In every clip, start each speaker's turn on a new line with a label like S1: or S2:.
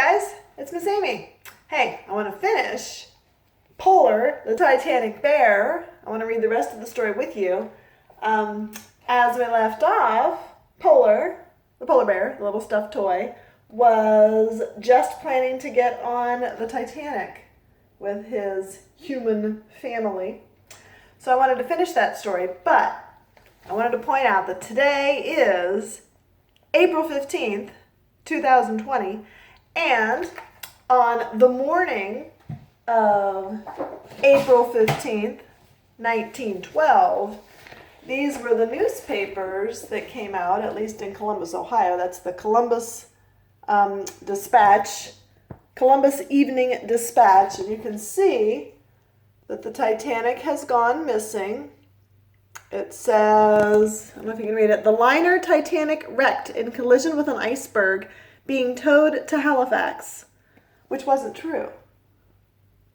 S1: guys, it's Miss Amy. Hey, I want to finish Polar, the Titanic bear. I want to read the rest of the story with you. As we left off, Polar, the polar bear, the little stuffed toy, was just planning to get on the Titanic with his human family. So I wanted to finish that story, but I wanted to point out that today is April 15th, 2020, and on the morning of April 15th, 1912, these were the newspapers that came out, at least in Columbus, Ohio. That's the Columbus Dispatch, Columbus Evening Dispatch, and you can see that the Titanic has gone missing. It says, I don't know if you can read it, the liner Titanic wrecked in collision with an iceberg being towed to Halifax, which wasn't true.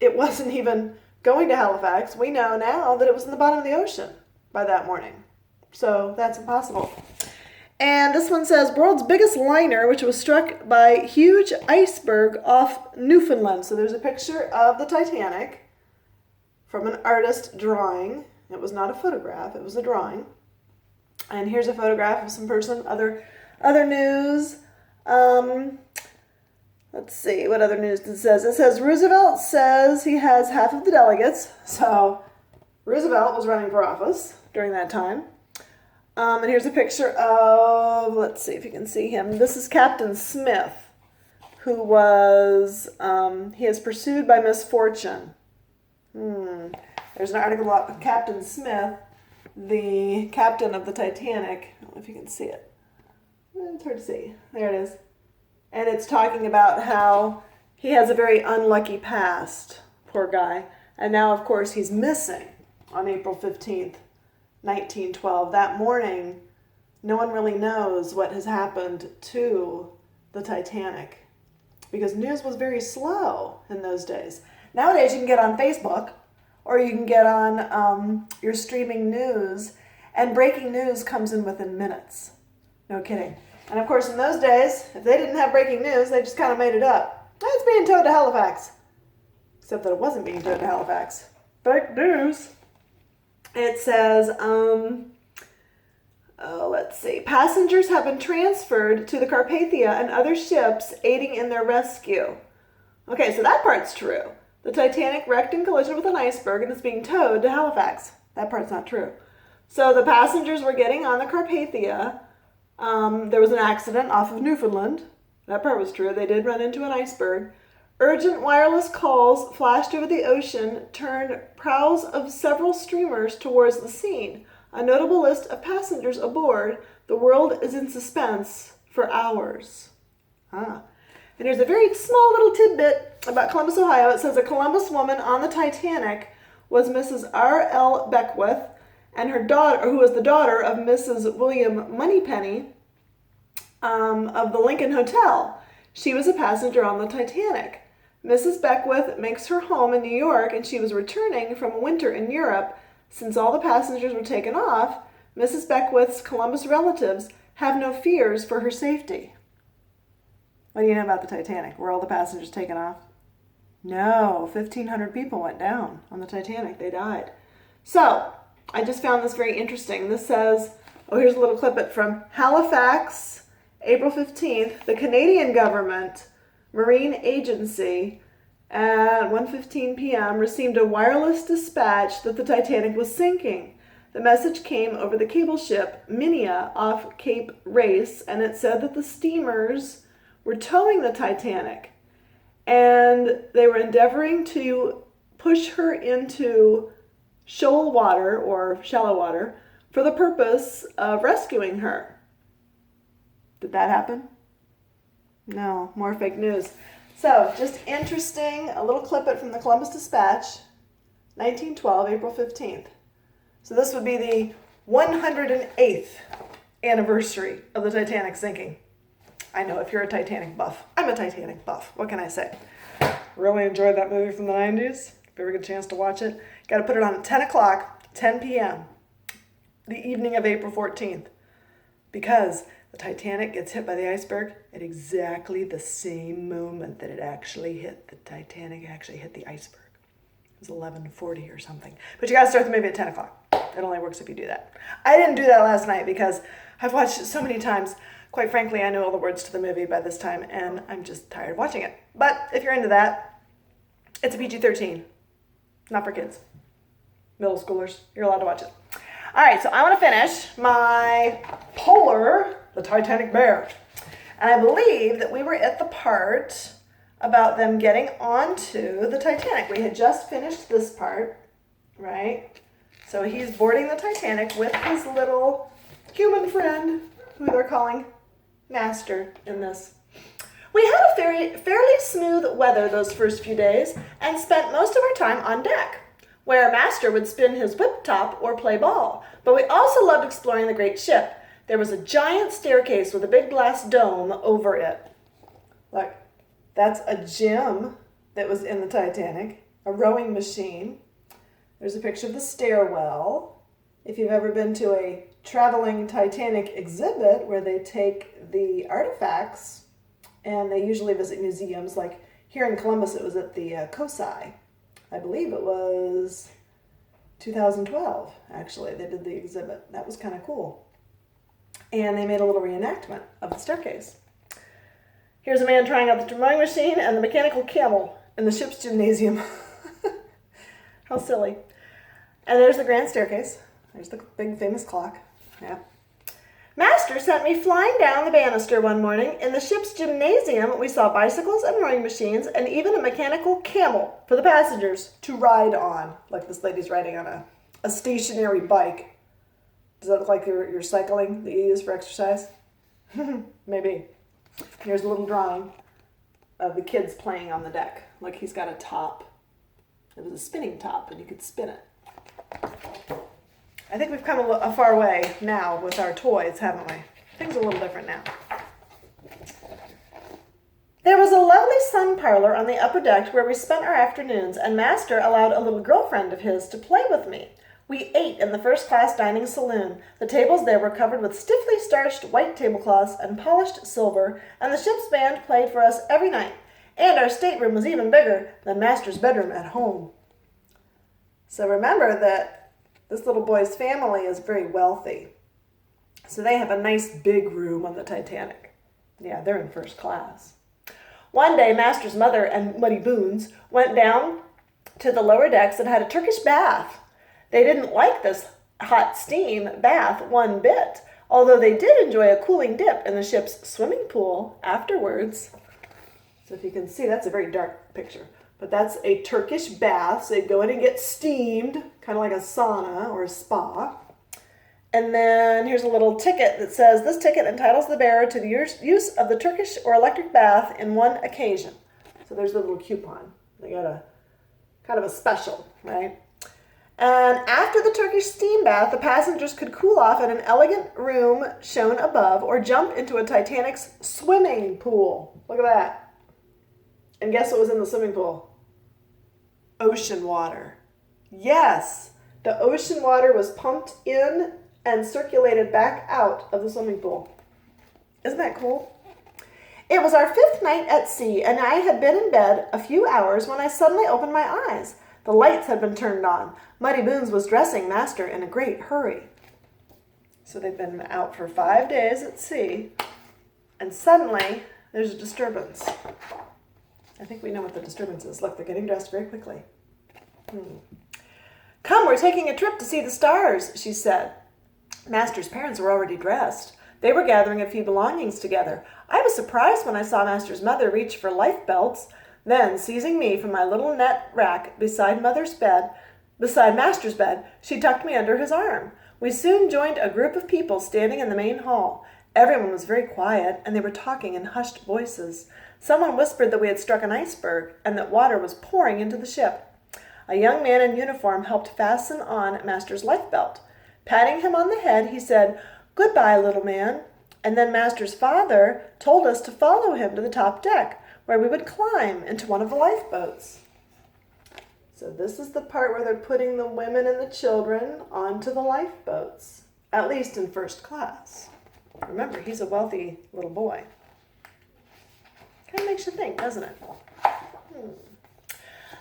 S1: It wasn't even going to Halifax. We know now that it was in the bottom of the ocean by that morning. So that's impossible. And this one says, world's biggest liner, which was struck by huge iceberg off Newfoundland. So there's a picture of the Titanic from an artist drawing. It was not a photograph, it was a drawing. And here's a photograph of some person, other news. Let's see, what other news it says? It says Roosevelt says he has half of the delegates. So Roosevelt was running for office during that time. And here's a picture of, let's see if you can see him. This is Captain Smith, who was, he is pursued by misfortune. There's an article about Captain Smith, the captain of the Titanic. I don't know if you can see it. It's hard to see. There it is. And it's talking about how he has a very unlucky past, poor guy. And now, of course, he's missing on April 15th, 1912. That morning, no one really knows what has happened to the Titanic because news was very slow in those days. Nowadays, you can get on Facebook or you can get on your streaming news, and breaking news comes in within minutes. No kidding. And of course, in those days, if they didn't have breaking news, they just kind of made it up. It's being towed to Halifax. Except that it wasn't being towed to Halifax. Fake news. It says, let's see. Passengers have been transferred to the Carpathia and other ships aiding in their rescue. Okay, so that part's true. The Titanic wrecked in collision with an iceberg and is being towed to Halifax. That part's not true. So the passengers were getting on the Carpathia. There was an accident off of Newfoundland. That part was true. They did run into an iceberg. Urgent wireless calls flashed over the ocean, turned prows of several streamers towards the scene. A notable list of passengers aboard. The world is in suspense for hours. And here's a very small little tidbit about Columbus, Ohio. It says a Columbus woman on the Titanic was Mrs. R.L. Beckwith, and her daughter, who was the daughter of Mrs. William Moneypenny of the Lincoln Hotel. She was a passenger on the Titanic. Mrs. Beckwith makes her home in New York, and she was returning from a winter in Europe. Since all the passengers were taken off, Mrs. Beckwith's Columbus relatives have no fears for her safety. What do you know about the Titanic? Were all the passengers taken off? No, 1,500 people went down on the Titanic. They died. So, I just found this very interesting. This says, here's a little clip from Halifax, April 15th. The Canadian government Marine Agency at 1:15 p.m. received a wireless dispatch that the Titanic was sinking. The message came over the cable ship Minia off Cape Race, and it said that the steamers were towing the Titanic, and they were endeavoring to push her into shoal water or shallow water for the purpose of rescuing her. Did that happen? No, more fake news. So, just interesting, a little clip from the Columbus Dispatch, 1912, April 15th. So this would be the 108th anniversary of the Titanic sinking. I know, if you're a Titanic buff. I'm a Titanic buff. What can I say? Really enjoyed that movie from the 90s. If you ever get a chance to watch it, got to put it on at 10 o'clock, 10 p.m., the evening of April 14th, because the Titanic gets hit by the iceberg at exactly the same moment that the Titanic actually hit the iceberg. It was 11:40 or something. But you gotta start the movie at 10 o'clock. It only works if you do that. I didn't do that last night because I've watched it so many times. Quite frankly, I know all the words to the movie by this time, and I'm just tired of watching it. But if you're into that, it's a PG-13. Not for kids. Middle schoolers, you're allowed to watch it. All right, so I want to finish my Polar, the Titanic bear. And I believe that we were at the part about them getting onto the Titanic. We had just finished this part, right? So he's boarding the Titanic with his little human friend, who they're calling Master in this. We had a fairly smooth weather those first few days and spent most of our time on deck, where Master would spin his whip top or play ball. But we also loved exploring the great ship. There was a giant staircase with a big glass dome over it. Look, that's a gym that was in the Titanic, a rowing machine. There's a picture of the stairwell. If you've ever been to a traveling Titanic exhibit where they take the artifacts, and they usually visit museums, like here in Columbus it was at the COSI. I believe it was 2012, actually, they did the exhibit. That was kind of cool. And they made a little reenactment of the staircase. Here's a man trying out the rowing machine and the mechanical camel in the ship's gymnasium. How silly. And there's the grand staircase. There's the big famous clock. Yeah. Master sent me flying down the banister one morning. In the ship's gymnasium, we saw bicycles and rowing machines and even a mechanical camel for the passengers to ride on. Like this lady's riding on a stationary bike. Does that look like your cycling that you use for exercise? Maybe. Here's a little drawing of the kids playing on the deck. Like he's got a top. It was a spinning top and you could spin it. I think we've come a far way now with our toys, haven't we? Things are a little different now. There was a lovely sun parlor on the upper deck where we spent our afternoons, and Master allowed a little girlfriend of his to play with me. We ate in the first-class dining saloon. The tables there were covered with stiffly starched white tablecloths and polished silver, and the ship's band played for us every night. And our stateroom was even bigger than Master's bedroom at home. So remember that this little boy's family is very wealthy. So they have a nice big room on the Titanic. Yeah, they're in first class. One day, Master's mother and Muddy Boons went down to the lower decks and had a Turkish bath. They didn't like this hot steam bath one bit, although they did enjoy a cooling dip in the ship's swimming pool afterwards. So if you can see, that's a very dark picture. But that's a Turkish bath, so they go in and get steamed, kind of like a sauna or a spa. And then here's a little ticket that says, this ticket entitles the bearer to the use of the Turkish or electric bath in one occasion. So there's the little coupon. They got a kind of a special, right? And after the Turkish steam bath, the passengers could cool off in an elegant room shown above or jump into a Titanic's swimming pool. Look at that. And guess what was in the swimming pool? Ocean water. Yes, the ocean water was pumped in and circulated back out of the swimming pool. Isn't that cool? It was our 5th night at sea, and I had been in bed a few hours when I suddenly opened my eyes. The lights had been turned on. Muddy Boons was dressing Master in a great hurry. So they've been out for 5 days at sea, and suddenly there's a disturbance. I think we know what the disturbance is. Look, they're getting dressed very quickly. Come, we're taking a trip to see the stars, she said. Master's parents were already dressed. They were gathering a few belongings together. I was surprised when I saw Master's mother reach for life belts. Then, seizing me from my little net rack beside Master's bed, she tucked me under his arm. We soon joined a group of people standing in the main hall. Everyone was very quiet, and they were talking in hushed voices. Someone whispered that we had struck an iceberg and that water was pouring into the ship. A young man in uniform helped fasten on Master's life belt. Patting him on the head, he said, "Goodbye, little man." And then Master's father told us to follow him to the top deck, where we would climb into one of the lifeboats. So this is the part where they're putting the women and the children onto the lifeboats, at least in first class. Remember, he's a wealthy little boy. Kind of makes you think, doesn't it?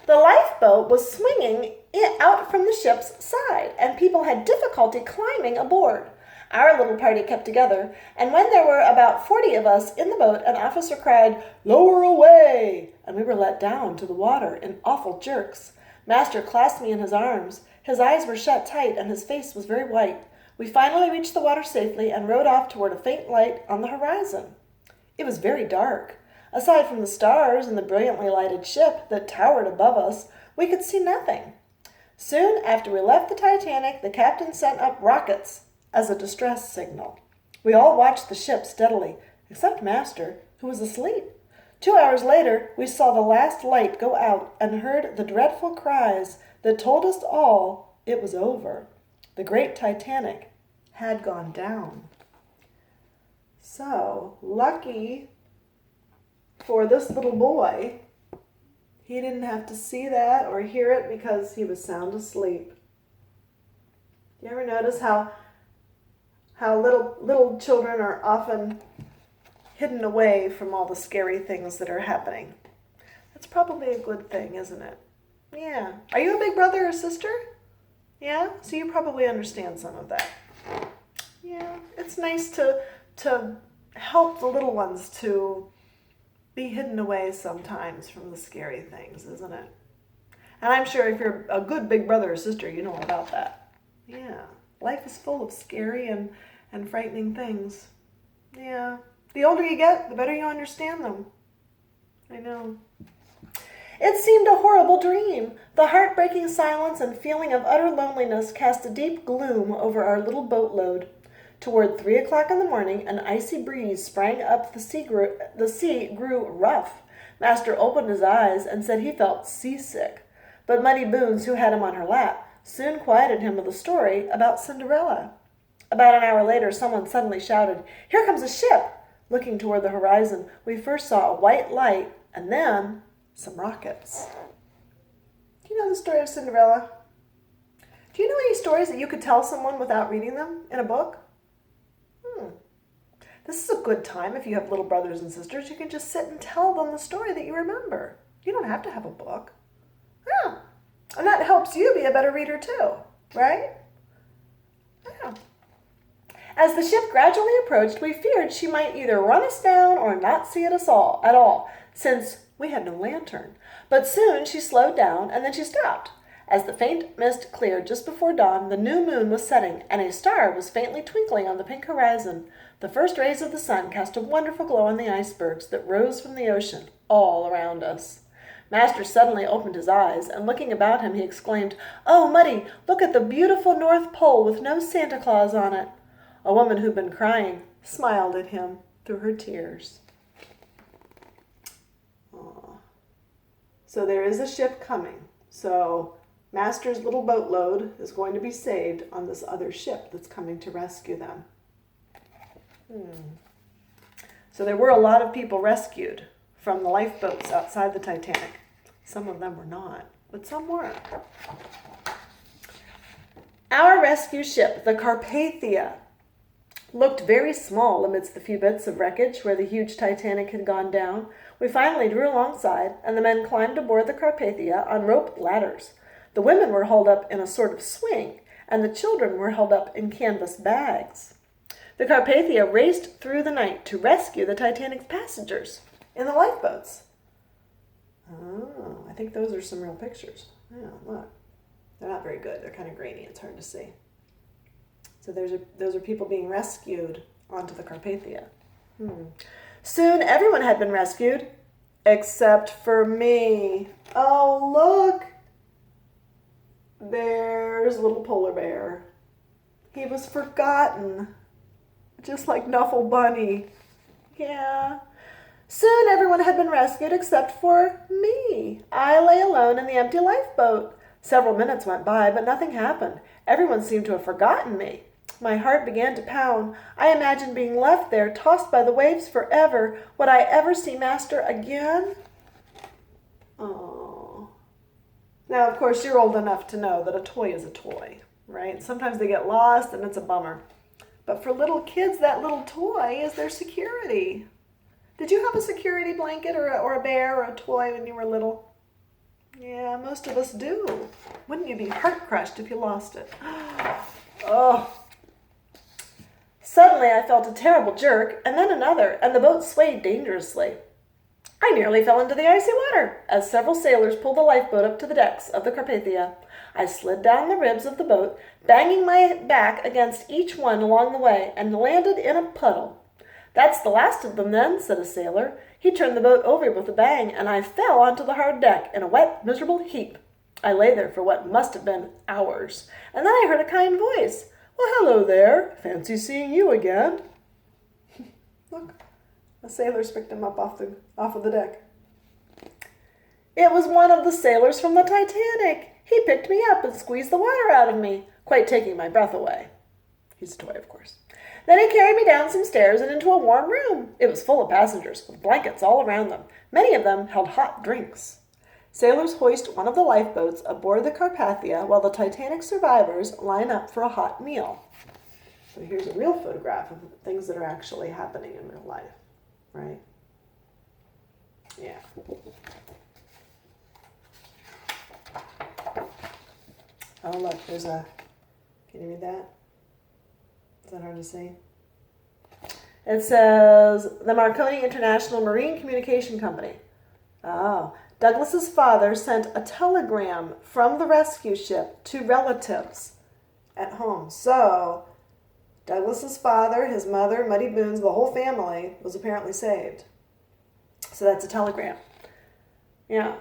S1: The lifeboat was swinging out from the ship's side, and people had difficulty climbing aboard. Our little party kept together, and when there were about 40 of us in the boat, an officer cried, "Lower away!" and we were let down to the water in awful jerks. Master clasped me in his arms. His eyes were shut tight, and his face was very white. We finally reached the water safely and rowed off toward a faint light on the horizon. It was very dark. Aside from the stars and the brilliantly lighted ship that towered above us, we could see nothing. Soon after we left the Titanic, the captain sent up rockets as a distress signal. We all watched the ship steadily, except Master, who was asleep. 2 hours later, we saw the last light go out and heard the dreadful cries that told us all it was over. The great Titanic had gone down. So, lucky for this little boy, he didn't have to see that or hear it because he was sound asleep. You ever notice how little children are often hidden away from all the scary things that are happening? That's probably a good thing, isn't it? Yeah. Are you a big brother or sister? Yeah? So you probably understand some of that. Yeah. It's nice to help the little ones to be hidden away sometimes from the scary things, isn't it? And I'm sure if you're a good big brother or sister, you know all about that. Yeah. Life is full of scary and frightening things. Yeah. The older you get, the better you understand them. I know. It seemed a horrible dream. The heartbreaking silence and feeling of utter loneliness cast a deep gloom over our little boatload. Toward 3 o'clock in the morning, an icy breeze sprang up. The sea grew rough. Master opened his eyes and said he felt seasick. But Muddy Boons, who had him on her lap, soon quieted him with a story about Cinderella. About an hour later, someone suddenly shouted, "Here comes a ship!" Looking toward the horizon, we first saw a white light and then some rockets. Do you know the story of Cinderella? Do you know any stories that you could tell someone without reading them in a book? This is a good time if you have little brothers and sisters. You can just sit and tell them the story that you remember. You don't have to have a book. Yeah. And that helps you be a better reader too, right? Yeah. As the ship gradually approached, we feared she might either run us down or not see us all at all, since we had no lantern. But soon she slowed down and then she stopped. As the faint mist cleared just before dawn, the new moon was setting, and a star was faintly twinkling on the pink horizon. The first rays of the sun cast a wonderful glow on the icebergs that rose from the ocean all around us. Master suddenly opened his eyes, and looking about him, he exclaimed, "Oh, Muddy, look at the beautiful North Pole with no Santa Claus on it." A woman who'd been crying smiled at him through her tears. Aww. So there is a ship coming. So Master's little boatload is going to be saved on this other ship that's coming to rescue them. So there were a lot of people rescued from the lifeboats outside the Titanic. Some of them were not, but some were. Our rescue ship, the Carpathia, looked very small amidst the few bits of wreckage where the huge Titanic had gone down. We finally drew alongside, and the men climbed aboard the Carpathia on rope ladders. The women were hauled up in a sort of swing, and the children were held up in canvas bags. The Carpathia raced through the night to rescue the Titanic's passengers in the lifeboats. Oh, I think those are some real pictures. Yeah, look. They're not very good. They're kind of grainy. It's hard to see. So those are people being rescued onto the Carpathia. Soon everyone had been rescued, except for me. Oh, look! There's little polar bear. He was forgotten. Just like Nuffle Bunny. Yeah. Soon everyone had been rescued except for me. I lay alone in the empty lifeboat. Several minutes went by, but nothing happened. Everyone seemed to have forgotten me. My heart began to pound. I imagined being left there, tossed by the waves forever. Would I ever see Master again? Oh. Now, of course, you're old enough to know that a toy is a toy, right? Sometimes they get lost, and it's a bummer. But for little kids, that little toy is their security. Did you have a security blanket or a bear or a toy when you were little? Yeah, most of us do. Wouldn't you be heart-crushed if you lost it? Oh. Suddenly, I felt a terrible jerk, and then another, and the boat swayed dangerously. I nearly fell into the icy water as several sailors pulled the lifeboat up to the decks of the Carpathia. I slid down the ribs of the boat, banging my back against each one along the way, and landed in a puddle. "That's the last of them, then," said a sailor. He turned the boat over with a bang, and I fell onto the hard deck in a wet, miserable heap. I lay there for what must have been hours, and then I heard a kind voice. "Well, hello there. Fancy seeing you again." Look, the sailors picked him up off of the deck. It was one of the sailors from the Titanic. He picked me up and squeezed the water out of me, quite taking my breath away. He's a toy, of course. Then he carried me down some stairs and into a warm room. It was full of passengers, with blankets all around them. Many of them held hot drinks. Sailors hoist one of the lifeboats aboard the Carpathia while the Titanic survivors line up for a hot meal. So here's a real photograph of things that are actually happening in real life, right? Yeah. Oh, look, there's a... Can you read that? Is that hard to see? It says, the Marconi International Marine Communication Company. Oh. Douglas's father sent a telegram from the rescue ship to relatives at home. So, Douglas's father, his mother, Muddy Boons, the whole family was apparently saved. So that's a telegram. Yeah.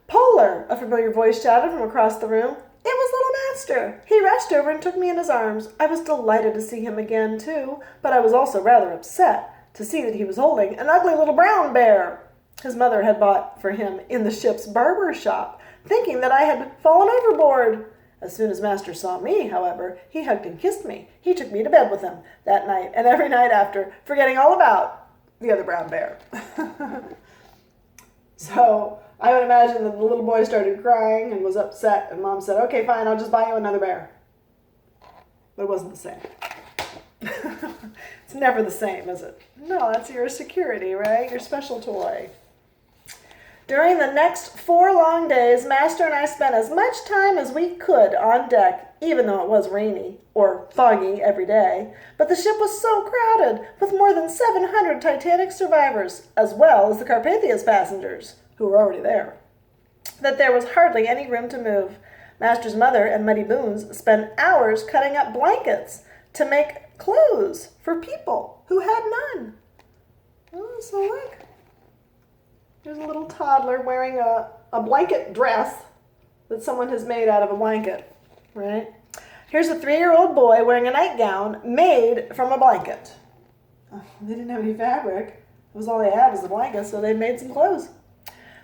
S1: "Polar," a familiar voice shouted from across the room. It was little Master. He rushed over and took me in his arms. I was delighted to see him again, too, but I was also rather upset to see that he was holding an ugly little brown bear his mother had bought for him in the ship's barber shop, thinking that I had fallen overboard. As soon as Master saw me, however, he hugged and kissed me. He took me to bed with him that night and every night after, forgetting all about the other brown bear. So I would imagine that the little boy started crying and was upset, and Mom said, "Okay, fine, I'll just buy you another bear." But it wasn't the same. It's never the same, is it? No, that's your security, right? Your special toy. During the next 4 long days, Master and I spent as much time as we could on deck, even though it was rainy or foggy every day. But the ship was so crowded, with more than 700 Titanic survivors, as well as the Carpathia's passengers, who were already there, that there was hardly any room to move. Master's mother and Muddy Boons spent hours cutting up blankets to make clothes for people who had none. Oh, so look. There's a little toddler wearing a blanket dress that someone has made out of a blanket, right? Here's a 3-year-old boy wearing a nightgown made from a blanket. Oh, they didn't have any fabric. It was all they had was the blanket, so they made some clothes.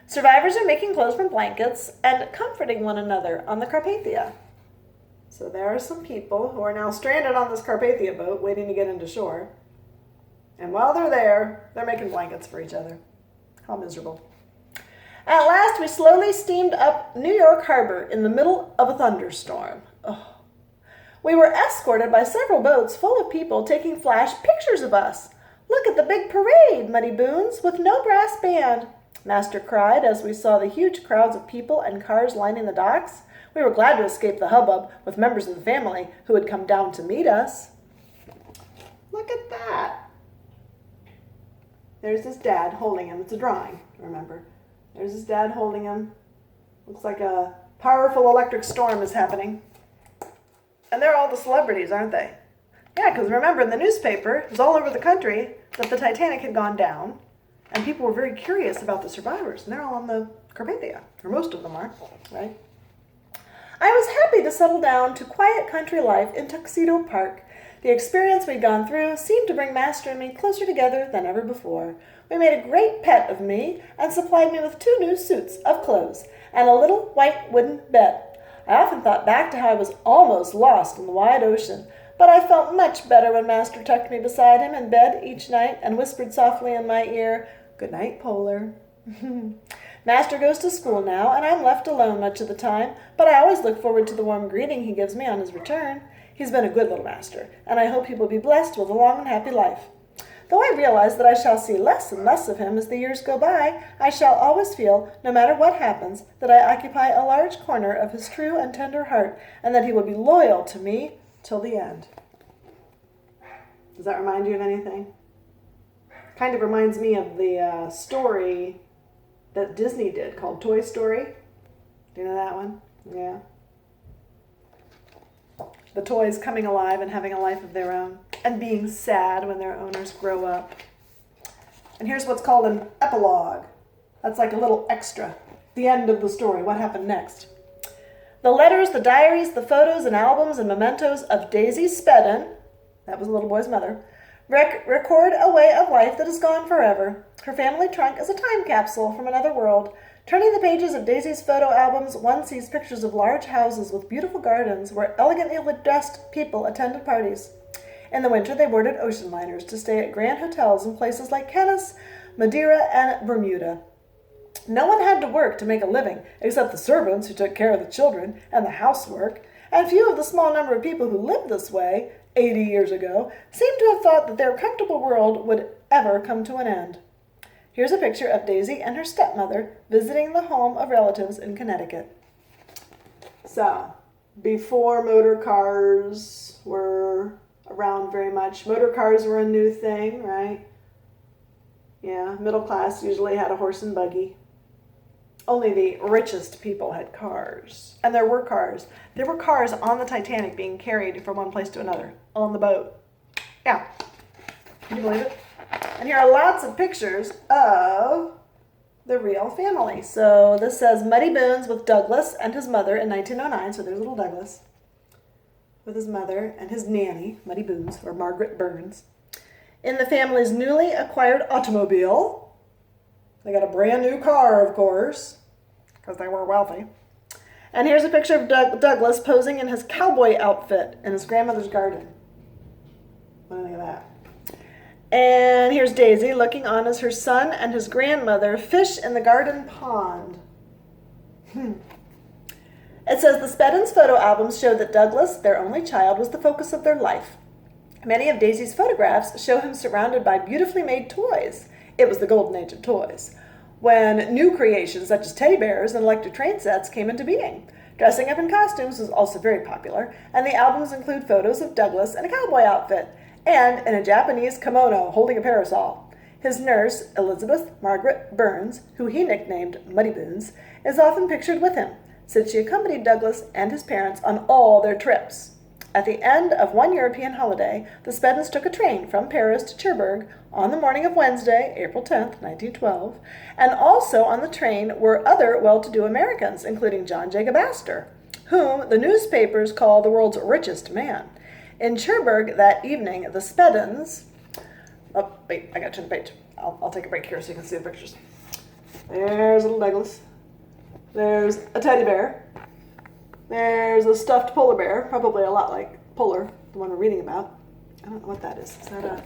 S1: Survivors are making clothes from blankets and comforting one another on the Carpathia. So there are some people who are now stranded on this Carpathia boat waiting to get into shore. And while they're there, they're making blankets for each other. How miserable. At last, we slowly steamed up New York Harbor in the middle of a thunderstorm. Oh. We were escorted by several boats full of people taking flash pictures of us. "Look at the big parade, Muddy Boons, with no brass band," Master cried as we saw the huge crowds of people and cars lining the docks. We were glad to escape the hubbub with members of the family who had come down to meet us. Look at that. There's his dad holding him. It's a drawing, remember. There's his dad holding him. Looks like a powerful electric storm is happening. And they're all the celebrities, aren't they? Yeah, because remember in the newspaper, it was all over the country that the Titanic had gone down, and people were very curious about the survivors, and they're all on the Carpathia, or most of them are, right? I was happy to settle down to quiet country life in Tuxedo Park. The experience we'd gone through seemed to bring Master and me closer together than ever before. We made a great pet of me and supplied me with 2 new suits of clothes and a little white wooden bed. I often thought back to how I was almost lost in the wide ocean, but I felt much better when Master tucked me beside him in bed each night and whispered softly in my ear, "Good night, Polar." Master goes to school now, and I'm left alone much of the time, but I always look forward to the warm greeting he gives me on his return. He's been a good little master, and I hope he will be blessed with a long and happy life. Though I realize that I shall see less and less of him as the years go by, I shall always feel, no matter what happens, that I occupy a large corner of his true and tender heart, and that he will be loyal to me till the end. Does that remind you of anything? Kind of reminds me of the story that Disney did called Toy Story. Do you know that one? Yeah. The toys coming alive and having a life of their own, and being sad when their owners grow up. And here's what's called an epilogue. That's like a little extra. The end of the story. What happened next? The letters, the diaries, the photos and albums and mementos of Daisy Spedden, that was the little boy's mother, record a way of life that is gone forever. Her family trunk is a time capsule from another world. Turning the pages of Daisy's photo albums, one sees pictures of large houses with beautiful gardens where elegantly dressed people attended parties. In the winter, they boarded ocean liners to stay at grand hotels in places like Venice, Madeira, and Bermuda. No one had to work to make a living, except the servants who took care of the children and the housework, and few of the small number of people who lived this way 80 years ago seem to have thought that their comfortable world would ever come to an end. Here's a picture of Daisy and her stepmother visiting the home of relatives in Connecticut. So, before motor cars were around very much, motor cars were a new thing, right? Yeah, middle class usually had a horse and buggy. Only the richest people had cars. And there were cars. There were cars on the Titanic being carried from one place to another on the boat. Yeah. Can you believe it? And here are lots of pictures of the real family. So this says Muddy Boons with Douglas and his mother in 1909. So there's little Douglas with his mother and his nanny, Muddy Boons, or Margaret Burns. In the family's newly acquired automobile. They got a brand new car, of course, because they were wealthy. And here's a picture of Douglas posing in his cowboy outfit in his grandmother's garden. What do you think of that? And here's Daisy looking on as her son and his grandmother fish in the garden pond. It says the Speddens photo albums show that Douglas, their only child, was the focus of their life. Many of Daisy's photographs show him surrounded by beautifully made toys. It was the golden age of toys, when new creations such as teddy bears and electric train sets came into being. Dressing up in costumes was also very popular, and the albums include photos of Douglas in a cowboy outfit and in a Japanese kimono holding a parasol. His nurse, Elizabeth Margaret Burns, who he nicknamed Muddy Boons, is often pictured with him, since she accompanied Douglas and his parents on all their trips. At the end of one European holiday, the Speddens took a train from Paris to Cherbourg on the morning of Wednesday, April 10th, 1912, and also on the train were other well-to-do Americans, including John Jacob Astor, whom the newspapers call the world's richest man. In Cherbourg that evening, the Speddens... Oh, wait, I gotta turn the page. I'll take a break here so you can see the pictures. There's little Douglas. There's a teddy bear. There's a stuffed polar bear, probably a lot like Polar, the one we're reading about. I don't know what that is. Is that a...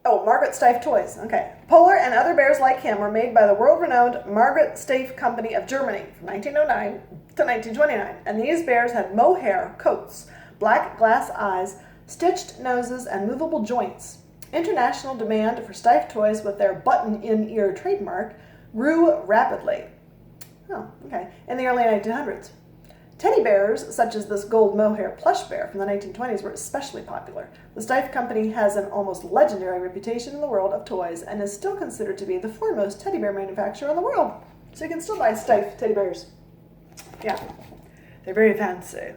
S1: Oh, Margaret Steiff Toys. Okay. Polar and other bears like him were made by the world-renowned Margaret Steiff Company of Germany from 1909 to 1929. And these bears had mohair coats, black glass eyes, stitched noses, and movable joints. International demand for Steiff toys with their button-in-ear trademark grew rapidly. Oh, okay. In the early 1900s. Teddy bears, such as this gold mohair plush bear from the 1920s, were especially popular. The Steiff Company has an almost legendary reputation in the world of toys and is still considered to be the foremost teddy bear manufacturer in the world. So you can still buy Steiff teddy bears. Yeah, they're very fancy.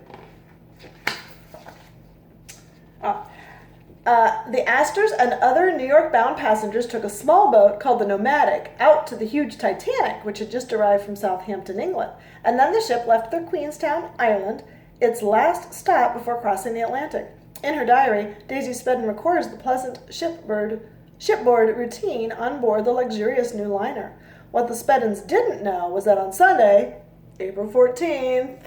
S1: The Astors and other New York-bound passengers took a small boat called the Nomadic out to the huge Titanic, which had just arrived from Southampton, England. And then the ship left for Queenstown, Ireland, its last stop before crossing the Atlantic. In her diary, Daisy Spedden records the pleasant shipboard routine on board the luxurious new liner. What the Speddens didn't know was that on Sunday, April 14th,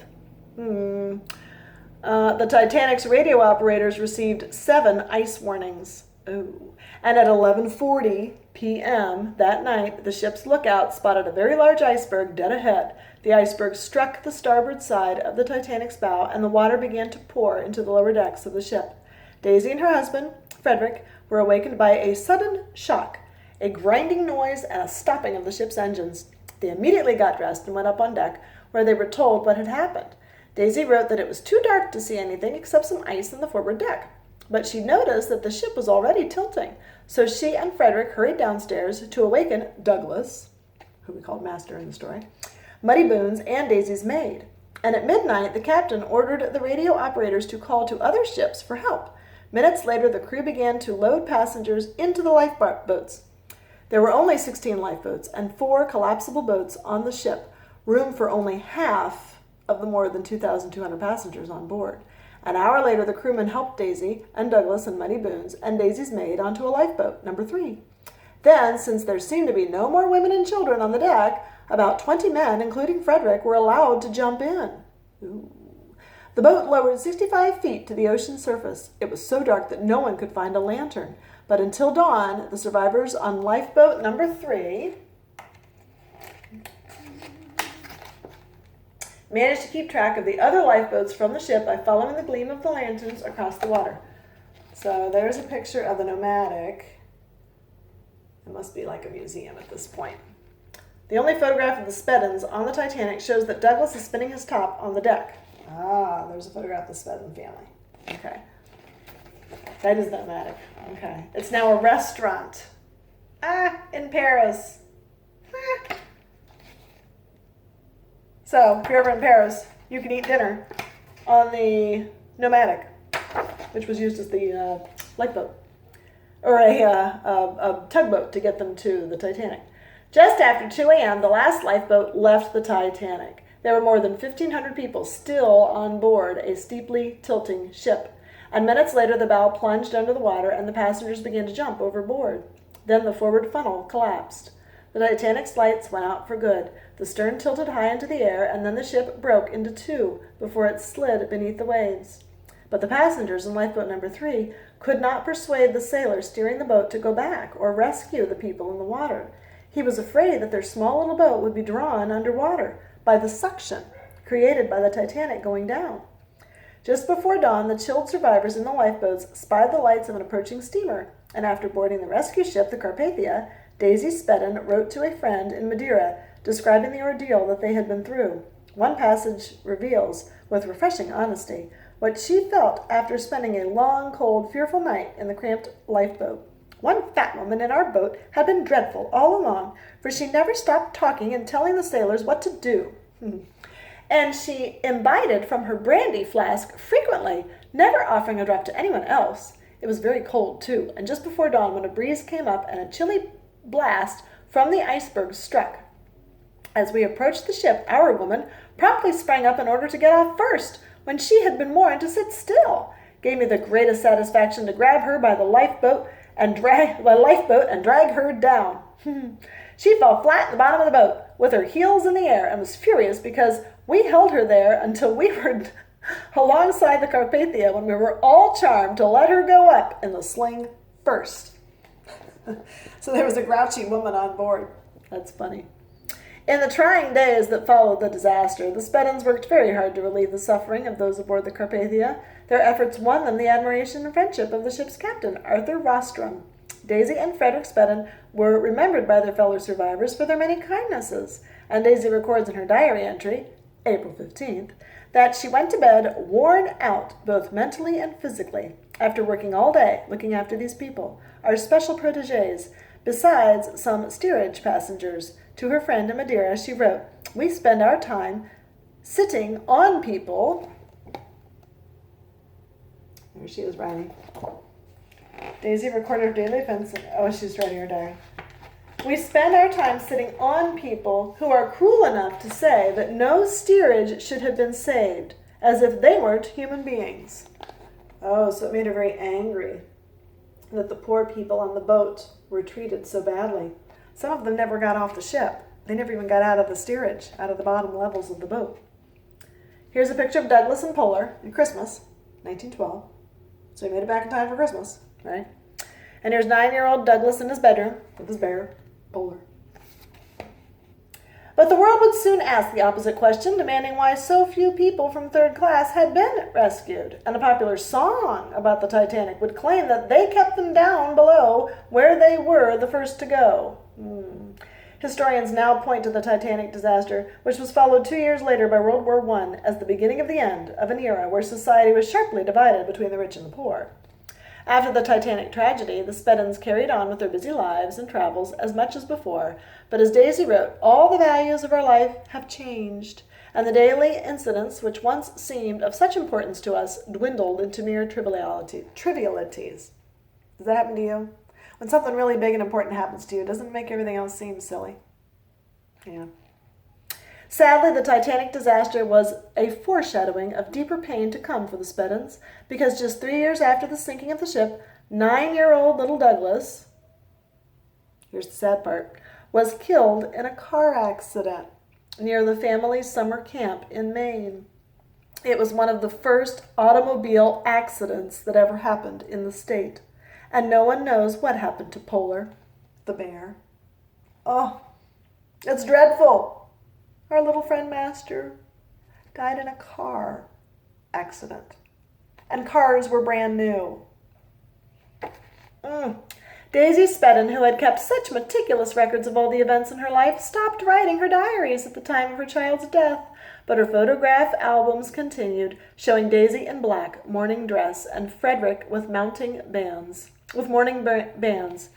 S1: the Titanic's radio operators received 7 ice warnings. Oh. And at 11:40 p.m. that night, the ship's lookout spotted a very large iceberg dead ahead. The iceberg struck the starboard side of the Titanic's bow, and the water began to pour into the lower decks of the ship. Daisy and her husband, Frederick, were awakened by a sudden shock, a grinding noise, and a stopping of the ship's engines. They immediately got dressed and went up on deck, where they were told what had happened. Daisy wrote that it was too dark to see anything except some ice in the forward deck. But she noticed that the ship was already tilting, so she and Frederick hurried downstairs to awaken Douglas, who we called Master in the story, Muddy Boons, and Daisy's maid. And at midnight, the captain ordered the radio operators to call to other ships for help. Minutes later, the crew began to load passengers into the lifeboats. There were only 16 lifeboats and 4 collapsible boats on the ship, room for only half of the more than 2,200 passengers on board. An hour later, the crewmen helped Daisy and Douglas and Muddy Boons and Daisy's maid onto a lifeboat, number 3. Then, since there seemed to be no more women and children on the deck, about 20 men, including Frederick, were allowed to jump in. Ooh. The boat lowered 65 feet to the ocean surface. It was so dark that no one could find a lantern. But until dawn, the survivors on lifeboat number 3 managed to keep track of the other lifeboats from the ship by following the gleam of the lanterns across the water. So there's a picture of the Nomadic. It must be like a museum at this point. The only photograph of the Speddens on the Titanic shows that Douglas is spinning his top on the deck. Ah, there's a photograph of the Spedden family. Okay. That is the Nomadic. Okay. It's now a restaurant. In Paris. So, if you're ever in Paris, you can eat dinner on the Nomadic, which was used as the lifeboat, or a tugboat to get them to the Titanic. Just after 2 a.m., the last lifeboat left the Titanic. There were more than 1,500 people still on board a steeply tilting ship. And minutes later, the bow plunged under the water and the passengers began to jump overboard. Then the forward funnel collapsed. The Titanic's lights went out for good. The stern tilted high into the air, and then the ship broke into 2 before it slid beneath the waves. But the passengers in lifeboat number 3 could not persuade the sailor steering the boat to go back or rescue the people in the water. He was afraid that their small little boat would be drawn underwater by the suction created by the Titanic going down. Just before dawn, the chilled survivors in the lifeboats spied the lights of an approaching steamer, and after boarding the rescue ship, the Carpathia, Daisy Spedden wrote to a friend in Madeira describing the ordeal that they had been through. One passage reveals, with refreshing honesty, what she felt after spending a long, cold, fearful night in the cramped lifeboat. One fat woman in our boat had been dreadful all along, for she never stopped talking and telling the sailors what to do. And she imbibed from her brandy flask frequently, never offering a drop to anyone else. It was very cold, too, and just before dawn when a breeze came up and a chilly blast from the iceberg struck. As we approached the ship, our woman promptly sprang up in order to get off first, when she had been warned to sit still. Gave me the greatest satisfaction to grab her by the lifeboat and drag her down. She fell flat in the bottom of the boat, with her heels in the air, and was furious because we held her there until we were alongside the Carpathia, when we were all charmed to let her go up in the sling first. So there was a grouchy woman on board. That's funny. In the trying days that followed the disaster, the Speddens worked very hard to relieve the suffering of those aboard the Carpathia. Their efforts won them the admiration and friendship of the ship's captain, Arthur Rostrum. Daisy and Frederick Spedden were remembered by their fellow survivors for their many kindnesses, and Daisy records in her diary entry, April 15th, that she went to bed worn out both mentally and physically after working all day looking after these people, our special protégés, besides some steerage passengers. To her friend in Madeira, she wrote, "We spend our time sitting on people." There she is writing. Daisy recorded her daily events. Oh, she's writing her diary. "We spend our time sitting on people who are cruel enough to say that no steerage should have been saved, as if they weren't human beings." Oh, so it made her very angry that the poor people on the boat were treated so badly. Some of them never got off the ship. They never even got out of the steerage, out of the bottom levels of the boat. Here's a picture of Douglas and Polar in Christmas, 1912. So he made it back in time for Christmas, right? And here's 9-year-old Douglas in his bedroom with his bear, Polar. But the world would soon ask the opposite question, demanding why so few people from third class had been rescued. And a popular song about the Titanic would claim that they kept them down below where they were the first to go. Historians now point to the Titanic disaster, which was followed 2 years later by World War I, as the beginning of the end of an era where society was sharply divided between the rich and the poor. After the Titanic tragedy, the Speddens carried on with their busy lives and travels as much as before, but as Daisy wrote, all the values of our life have changed, and the daily incidents which once seemed of such importance to us dwindled into mere trivialities. Does that happen to you? When something really big and important happens to you, doesn't it make everything else seem silly? Yeah. Sadly, the Titanic disaster was a foreshadowing of deeper pain to come for the Speddens, because just 3 years after the sinking of the ship, 9-year-old little Douglas, here's the sad part, was killed in a car accident near the family's summer camp in Maine. It was one of the first automobile accidents that ever happened in the state, and no one knows what happened to Polar, the bear. Oh, it's dreadful. Our little friend Master died in a car accident. And cars were brand new. Daisy Speddon, who had kept such meticulous records of all the events in her life, stopped writing her diaries at the time of her child's death. But her photograph albums continued, showing Daisy in black mourning dress and Frederick with mourning bands.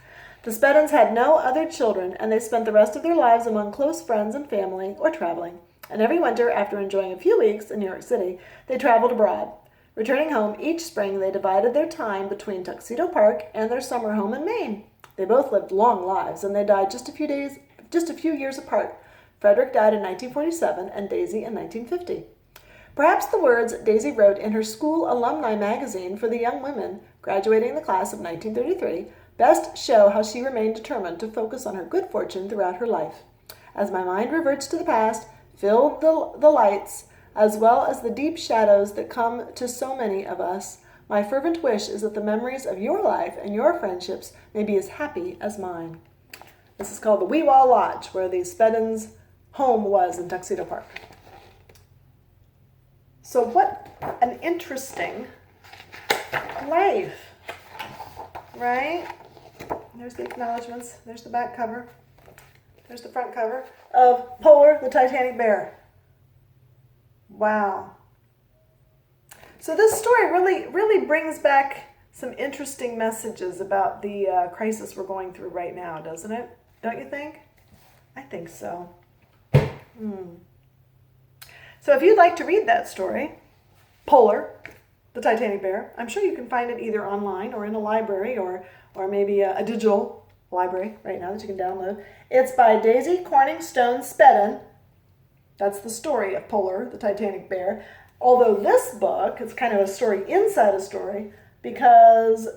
S1: The Speddens had no other children, and they spent the rest of their lives among close friends and family or traveling. And every winter, after enjoying a few weeks in New York City, they traveled abroad. Returning home each spring, they divided their time between Tuxedo Park and their summer home in Maine. They both lived long lives, and they died just a few years apart. Frederick died in 1947 and Daisy in 1950. Perhaps the words Daisy wrote in her school alumni magazine for the young women graduating the class of 1933 best show how she remained determined to focus on her good fortune throughout her life. As my mind reverts to the past, filled the lights, as well as the deep shadows that come to so many of us, my fervent wish is that the memories of your life and your friendships may be as happy as mine. This is called the Weewaw Lodge, where the Speddens' home was in Tuxedo Park. So what an interesting life, right? There's the acknowledgments. There's the back cover. There's the front cover of Polar, the Titanic bear. Wow. So this story really brings back some interesting messages about the crisis we're going through right now, doesn't it? Don't you think? I think so. So if you'd like to read that story, Polar, the Titanic bear, I'm sure you can find it either online or in a library or maybe a digital library right now that you can download. It's by Daisy Corning Stone Speddon. That's the story of Polar, the Titanic bear. Although this book is kind of a story inside a story, because